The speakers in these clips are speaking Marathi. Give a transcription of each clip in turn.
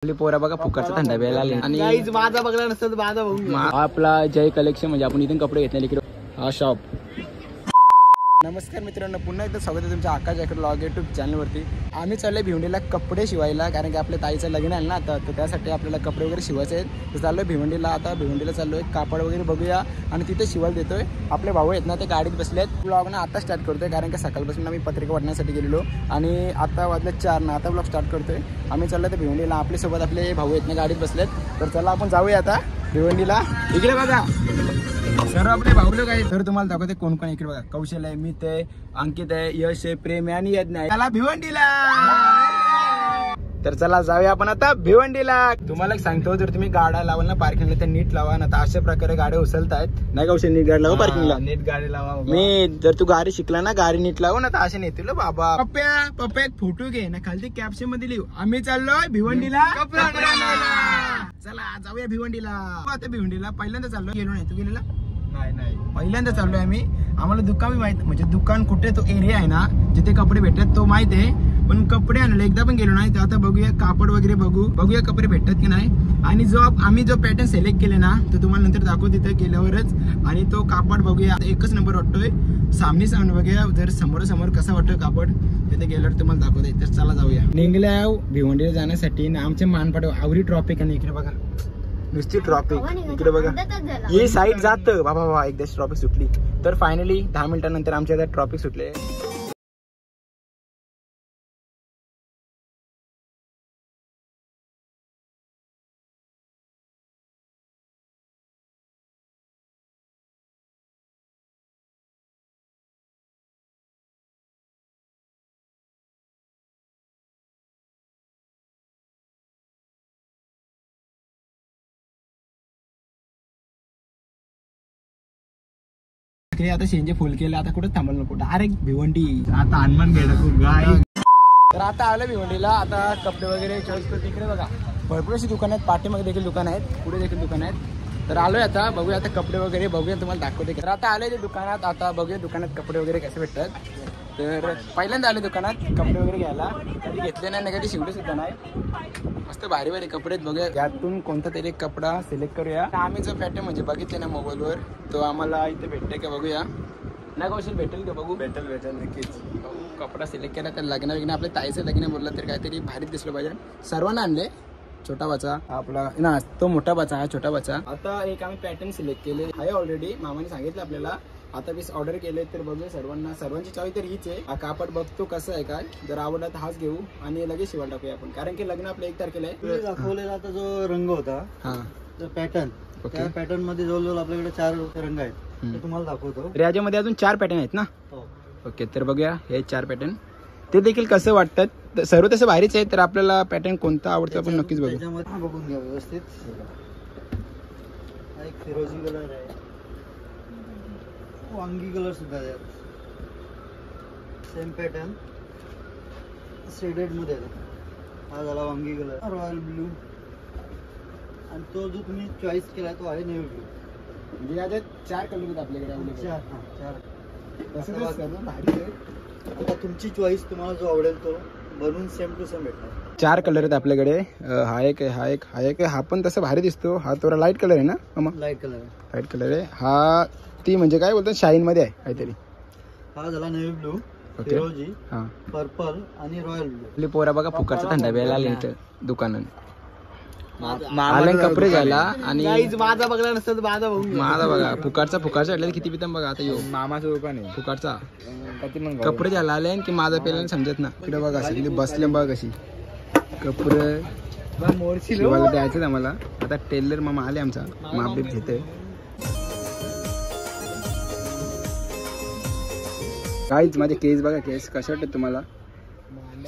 पोरा बघा फुकटचा थंडा प्यायला आले आणि माझा बघला नसतं माझा भाऊ आपला जय कलेक्शन म्हणजे आपण इथून कपडे घेतले इकडे हा शॉप. नमस्कार मित्रांनो, पुन्हा एकदा स्वागत आहे तुमच्या आकाश जॅकेट ब्लॉग यूट्यूब चॅनलवरती. आम्ही चाललोय भिवंडीला कपडे शिवायला, कारण की आपल्या ताईचं लग्न आहे ना आता, तर त्यासाठी आपल्याला कपडे वगैरे शिवायचे आहेत. तर चाललोय भिवंडीला. आता भिवंडीला चाललोय, कापड वगैरे बघूया आणि तिथे शिवायला देतोय. आपले भाऊ आहेत ना ते गाडीत बसले आहेत. ब्लॉग ना आता स्टार्ट करतोय, कारण की सकाळपासून आम्ही पत्रिका वाटण्यासाठी गेलेलो आणि आता वाजले 4 ना, आता ब्लॉग स्टार्ट करतोय. आम्ही चाललोय तर भिवंडीला. आपल्यासोबत आपले भाऊ आहेत ना गाडीत बसलेत. तर चला आपण जाऊया आता भिवंडीला. इकडे बघा सर्व आपले भाऊ लोक आहेत. तर तुम्हाला दाखवते कोण कोण. इकडे बघा कौशल आहे, मी ते अंकित आहे, यश आहे, प्रेम आहे आणि यज्ञ आहे. चला भिवंडीला. तर चला जाऊया आपण आता भिवंडीला. तुम्हाला एक सांगतो, जर तुम्ही गाड्या लावाल ना पार्किंगला तर नीट लावा ना. तर अशा प्रकारे गाड्या उचलतायत नाही. कौशल नीट गाडी लावा पार्किंगला, नीट गाडी लावा. मी जर तू गाडी शिकला ना, गाडी नीट लावा ना तर असे नेतील बाबा. पप्पा एक फोटो घे ना, खालती कॅप्शन मध्ये लिहू आम्ही चाललोय भिवंडीला. चला जाऊया भिवंडीला. आता भिवंडीला पहिल्यांदा चाललोय, गेलो नाही. तू गेलेला? नाही पहिल्यांदा चाललोय आम्ही. आम्हाला दुकान माहित, म्हणजे दुकान कुठे, तो एरिया आहे ना जिथे कपडे भेटतात तो माहित आहे, पण कपडे आणले एकदा पण गेलो नाही. तर आता बघूया कापड वगैरे बघूया कपडे भेटतात की नाही. आणि आम्ही जो पॅटर्न सिलेक्ट केले ना तो तुम्हाला नंतर दाखवू तिथे गेल्यावरच. आणि तो कापड बघूया, एकच नंबर वाटतोय. सामने बघूया जर समोर कसा वाटतोय कापड, तिथे गेल्यावर तुम्हाला दाखवते. तर चला जाऊया. निघल्या भिवंडीला जाण्यासाठी आमच्या मानपाट आवरी ट्रॉफिक आणि इकडे बघा नुसती ट्रॉफिक. इकडे बघा ही साईड जात बाबा एकदा ट्रॉफिक सुटली. तर फायनली 10 मिनिटांनंतर आमच्या इथे ट्रॉफिक सुटले. आता शेंजे फुल केले, आता कुठे थांबल नको, डायरेक्ट भिवंडी. आता हनुमान गेला गाय. तर आता आलं भिवंडीला. आता कपडे वगैरे चॉईस करतो. इकडे बघा भरपूर अशी दुकान आहेत, पाठीमागे देखील दुकान आहेत, पुढे देखील दुकान आहेत. तर आलोय आता, बघूया आता कपडे वगैरे बघूया, तुम्हाला दाखवते. तर आता आलोय ते दुकानात. आता बघूया दुकानात कपडे वगैरे कसे भेटतात. तर पहिल्यांदा आले दुकानात कपडे वगैरे घ्यायला. कधी घेतले नाही, कधी शिवले सुद्धा नाही. मस्त भारी भारी कपडे आहेत. बघूया यातून कोणता तरी एक कपडा सिलेक्ट करूया. आम्ही जो पॅटर्न म्हणजे बघितले ना मोबाईलवर, तो आम्हाला इथे भेटते का बघूया. नाही कौशल भेटेल का बघू. भेटेल नक्कीच. बघू कपडा सिलेक्ट केला. तर लग्न आपल्या ताईचं लग्न बोललं तर काहीतरी भारीच दिसलं पाहिजे. सर्वांना आणले. छोटा बच्चा आपला ना, तो मोठा बच्चा हा छोटा बच्चा. आता एक आम्ही पॅटर्न सिलेक्ट केले आहे ऑलरेडी, मामाने सांगितलं आपल्याला. आता वीस ऑर्डर केले. तर बघूया सर्वांची चॉईस तर हीच आहे. हा कापड बघतो कसं आहे काय, जर आवडला तर हाच घेऊ आणि लगेच शिवायला टाकूया आपण, कारण की लग्न आपल्या 1 तारखेला आहे. दाखवलेला आता जो रंग होता हा पॅटर्न, त्या पॅटर्न मध्ये जवळजवळ आपल्याकडे 4 रंग आहेत. ते तुम्हाला दाखवतो. याच्यामध्ये अजून 4 पॅटर्न आहेत ना. ओके, तर बघूया हे 4 पॅटर्न. ते देखील कसं वाटतात. सर्व तसं भारीच आहे. तर आपल्याला पॅटर्न कोणता आवडतो आपण नक्कीच बघू. बघून घ्या व्यवस्थित. एक फिरोजी कलर आहे, वांगी कलर सुद्धा आहे. सेम पॅटर्न शेडेड मध्ये आहे. हा झाला वांगी कलर, रॉयल ब्लू. आणि तो जो तुम्ही चॉईस केला तो आहे नेव्ही ब्लू. म्हणजे याच्यात 4 कलर आहेत आपल्याकडे. 4 आता तुमची चॉईस, तुम्हाला जो आवडेल तो बनवून सेम टू सेम भेटणार. 4 कलर आहेत आपल्याकडे. हा एक. हा पण तसं भारी दिसतो. हा थोडा लाईट कलर आहे ना. लाईट कलर आहे हा. ती म्हणजे काय बोलतात शाईन मध्ये आहे काहीतरी. हा झाला नेव्ही ब्लू, फिरोजी, पर्पल आणि रॉयल ब्लू. आपली पोरा बघा फुकटचा थंडा प्यायला आले इथं दुकानात. आले कपडे घ्यायला आणि माझा बघला नसतं माझा भाऊ. माझा बघा फुकटचा किती पिता बघा. आता येऊ मामाचं दुकान आहे फुकटचा. कपडे घ्यायला आले की माझा पेला समजत ना. इकडे बघा असे बसले बघा कशी कपडे शिवायला द्यायचं आम्हाला. आता टेलर मामा आले आमचा, मापीप घेते. काहीच माझे केस बघा, केस कसे वाटतात तुम्हाला.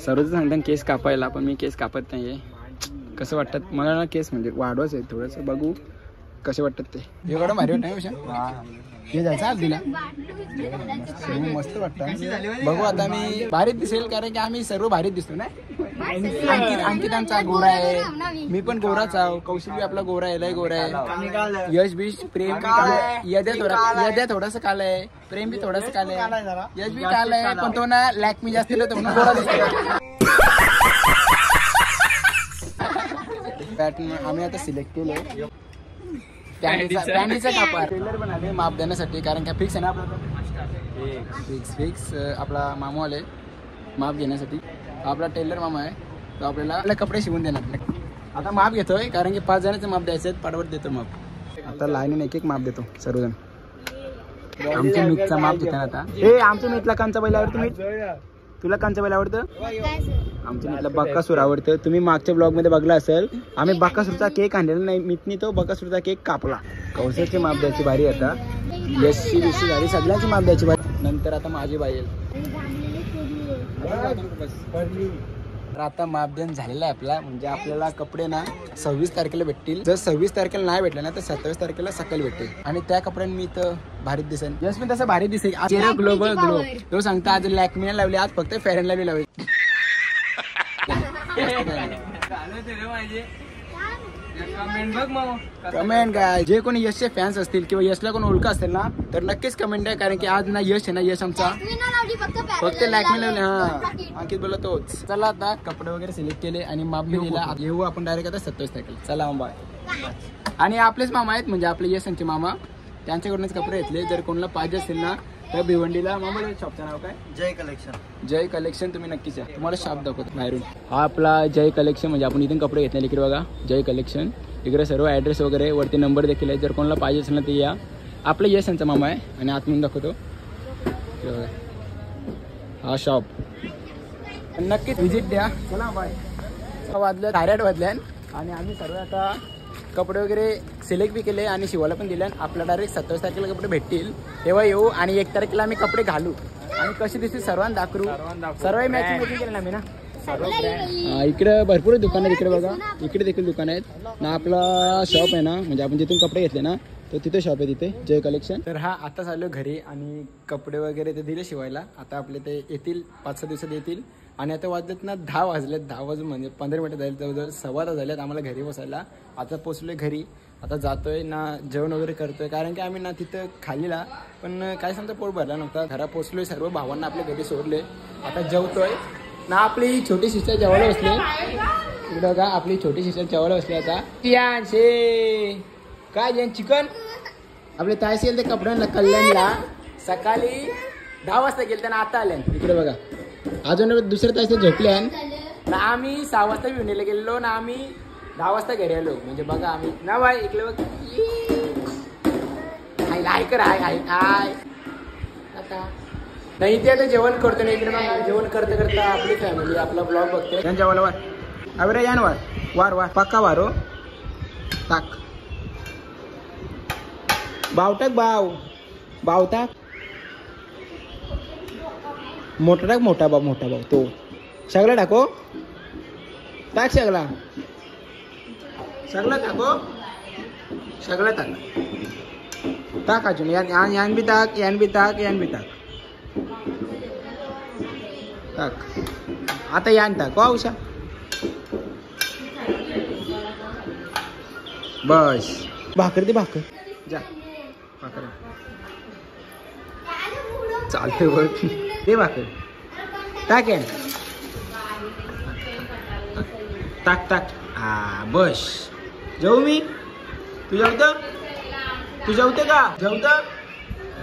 सर्वच सांगतात केस कापायला, पण मी केस कापत नाहीये. कसं वाटतात मला ना केस, म्हणजे वाढवाच आहे थोडंसं. बघू कसे वाटतात ते. एवढं भारी वाटत हे जायचं आधीला मस्त वाटतं. बघू आता मी भारीच दिसेल, कारण की आम्ही सर्व भारीच दिसतो ना. अंकित आमचा गोरा आहे, मी पण गोराच आहो. कौशल बी आपला गोरा आहे, लय गोरा आहे. यश बी, प्रेम यद्या थोडस काल आहे, प्रेम बी थोडस काल आहे, यश बी काल आहे, पण तो ना लॅकमी जास्त म्हणून गोरा दिसतो. पॅटर्न आम्ही आता सिलेक्ट केले. पॅन्टीचा कापड टेलर पण आले माप देण्यासाठी, कारण का फिक्स आहे ना आपला फिक्स आपला मामा आले माप घेण्यासाठी. आपला टेलर मामा आहे तो आपल्याला कपडे शिवून देणार. आता माप घेतोय कारण की 5 जणांचं माप द्यायचं आहे. पाठवत देतो माप. आता लाईनीने एक माप देतो सर्वजण. आमच्या मीठचा माप घेतो ना आता. हे आमच्या मीठला कांचा बैल आवडतं. मीठ तुला कांचा बैल आवडतं. आमच्या मीठला बक्कासूर आवडतं. तुम्ही मागच्या ब्लॉग मध्ये बघला असेल आम्ही बक्कासूरचा केक आणलेला नाही. मीठनी तो बक्कासूरचा केक कापला. कौशलची माप द्यायची बारी आता. यशची बिशी झाली सगळ्यांची माप द्यायची बारी. नंतर आता माझी बाई येईल. तर आता मापदन झालेला आहे आपला. म्हणजे आपल्याला कपडे ना 26 तारखेला भेटतील. जर 26 तारखेला नाही भेटले ना तर 27 तारखेला सकाळी भेटतील. आणि त्या कपड्यांनी मी तर भारीच दिसेन. जस्ट मी तसं भारी दिसेल. ग्लोबल ग्लो तो सांगता आज लॅक्मे लावली, आज फक्त फेअर अँड लवली लावली. कमेंट काय जे कोणी यशचे फॅन्स असतील किंवा यशला कोण ओळख असेल ना तर नक्कीच कमेंट आहे. कारण की आज ना यश आहे ना, यश आमचा फक्त लॅक्मे लावले. हा अंकित बोला तोच. चला आता कपडे वगैरे सिलेक्ट केले आणि माप बी दिला. येऊ आपण डायरेक्ट आता 27 तारखेला. चला बाय. आणि आपलेच मामा आहेत म्हणजे आपले यशांचे मामा, त्यांच्याकडूनच कपडे घेतले. जर कोणाला पाहिजे असेल ना तर भिवंडीला मामा शॉपचं नाव काय? जय कलेक्शन. जय कलेक्शन. तुम्ही नक्कीच या. तुम्हाला शॉप दाखवतो बाहेरून. हा आपला जय कलेक्शन म्हणजे आपण इथून कपडे घेतले. इकडे बघा जय कलेक्शन. इकडे सर्व ॲड्रेस वगैरे वरती नंबर देखील आहे. जर कोणाला पाहिजे असेल ना ते या. आपलं यश यांचा मामा आहे आणि आतमधून दाखवतो. हा शॉप नक्कीच व्हिजिट द्या. चला बाय. वाजल्या 8:30 वाजल्या आणि आम्ही सर्व आता कपडे वगैरे सिलेक्ट बी केले आणि शिवायला पण दिले. आपल्याला डायरेक्ट 27 तारखेला कपडे भेटतील तेव्हा येऊ. आणि 1 तारखेला आम्ही कपडे घालू आणि कशी दिसतील सर्वांना दाखवू. सर्व मॅचिंग केलं ना आम्ही ना. इकडे भरपूर दुकान आहेत. इकडे बघा इकडे देखील दुकान आहेत ना. आपला शॉप आहे ना म्हणजे आपण जिथून कपडे घेतले ना तर तिथे शॉप आहे तिथे जय कलेक्शन. तर हा आता चाललो घरी आणि कपडे वगैरे ते दिले शिवायला. आता आपले ते येतील 5-6 दिवसात येतील. आणि आता वाजलेत ना 10 वाजलेत. 10 वाजून म्हणजे 15 मिनिटं झाले. जवळजवळ 1:15 तास झालेत आम्हाला घरी बसायला. आता पोचलोय घरी. आता जातोय ना जेवण वगैरे करतोय. कारण की आम्ही ना तिथं खाल्लेला पण काय सांगता पोट भरला नव्हता. घरा पोचलोय. सर्व भावांना आपल्या घरी सोडले. आता जेवतोय ना. आपली छोटी सिस्टर जेवायला बसले. इकडे बघा आपली छोटी सिस्टर जेवायला बसली. आता काय जेवण चिकन. आपले तायसी येईल ते कपड्यांना कल्याणला सकाळी 10 वाजता गेले त्यांना आता आल्या. इकडे बघा अजून दुसऱ्या तायसे झोपल्या ना. आम्ही 6 वाजता विवणीला गेलेलो ना. आम्ही 10 वाजता घरी आलो. म्हणजे बघा आम्ही ना बाय इकडे बघ हाय कर हाय आता नाही ते आता जेवण करतो ना. इकडे मग जेवण करता करता आपली फॅमिली आपला ब्लॉग बघते. त्यांच्या वाला वार अरे यान वार वार वार पक्का वारो टाक भाव टाक भाव टाक. मोठा टाक मोठा भाव तो सगळा टाको टाक सगळा टाको सगळं टाक अजून यान बी टाक आता यान टाक औषा बस. भाकर दे भाकर जा भाकर चालते बघ दे भाकर टाक यान टाक हा बस. जाऊ मी तू जेवते का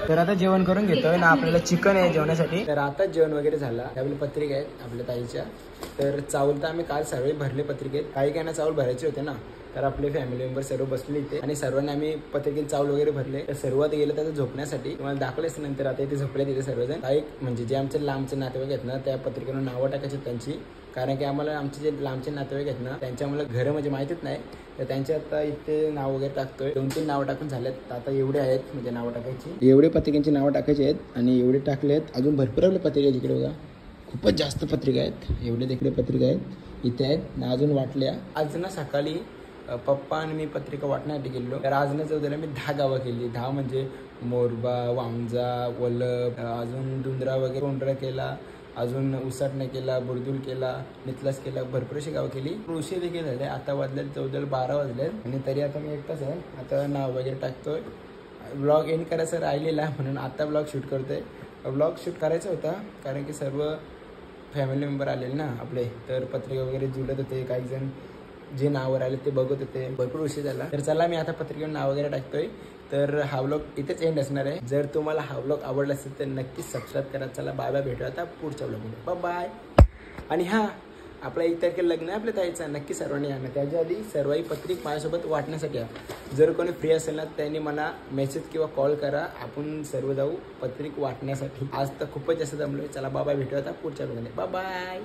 तर आता जेवण करून घेतोय ना. आपल्याला चिकन आहे जेवणासाठी. तर आता जेवण वगैरे झालं. आपल्या पत्रिका आहेत आपल्या ताईच्या. तर चावल तर आम्ही काल सर्व भरले पत्रिकेत. काही ना चावल भरायचे होते ना तर आपले फॅमिली मेंबर सर्व बसले इथे आणि सर्वांनी आम्ही पत्रिकेत चावल वगैरे भरले. तर सर्वात गेलं त्याचं झोपण्यासाठी तुम्हाला दाखवलेच. नंतर आता इथे झोपले तिथे सर्वजण. काही म्हणजे जे आमचे लांबचे नातेवाईक आहेत ना त्या पत्रिकेवर नावं टाकायची त्यांची. कारण की आम्हाला आमचे जे लांबचे नातेवाईक आहेत ना त्यांच्या आम्हाला घरं म्हणजे माहितीच नाही. तर त्यांचे आता इथे नाव वगैरे टाकतोय. 2-3 नावं टाकून झालेत. आता एवढे आहेत म्हणजे नावं टाकायची. एवढे पत्रिकांची नावं टाकायची आहेत आणि एवढे टाकले आहेत. अजून भरपूर आपल्या पत्रिका तिकडे बघा खूपच जास्त पत्रिका आहेत. एवढे तिकडे पत्रिका आहेत इथे आहेत ना अजून वाटल्या. आज ना सकाळी पप्पा आणि मी पत्रिका वाटण्यासाठी गेलो. तर आज ना चौदाला मी 10 गावं केली. 10 म्हणजे मोरबा वामजा वलभ अजून दुंदरा वगैरे कोंडरा केला. अजून उसाटणं केला बुरदुल केला नितलास केला. भरपूर अशी गावं केली. उशीर देखील झाले. आता वाजले 12 वाजले आणि तरी आता मी एकटाच आहे. आता नाव वगैरे टाकतोय. ब्लॉग एंड करायचं राहिलेला म्हणून आता ब्लॉग शूट करतोय. ब्लॉग शूट करायचा होता कारण की सर्व फॅमिली मेंबर आलेले ना आपले. तर पत्रिका वगैरे जुळत होते. काही जण जे नाव राहिले ते बघत होते, भरपूर विषय झाला. तर चला मी आता पत्रिकेवर नाव वगैरे टाकतोय. तर हा व्लॉग इथेच एंड असणार आहे. जर तुम्हाला हा व्लॉग आवडला असेल तर नक्कीच सबस्क्राईब करा. चला बाय बाय, भेटूया आता पुढच्या व्लॉगमध्ये. Bye bye. आणि हा आपला 1 तारखेला लग्न आहे आपल्या ताईचं, नक्की सर्वांनी आणा. त्याच्या आधी सर्वही पत्रिक माझ्यासोबत वाटण्यासाठी या. जर कोणी फ्री असेल ना त्यांनी मला मेसेज किंवा कॉल करा, आपण सर्व जाऊ पत्रिक वाटण्यासाठी. आज तर खूपच जास्त जमलोय. चला बाय बाय, भेटूया आता पुढच्या व्लॉगमध्ये. Bye bye.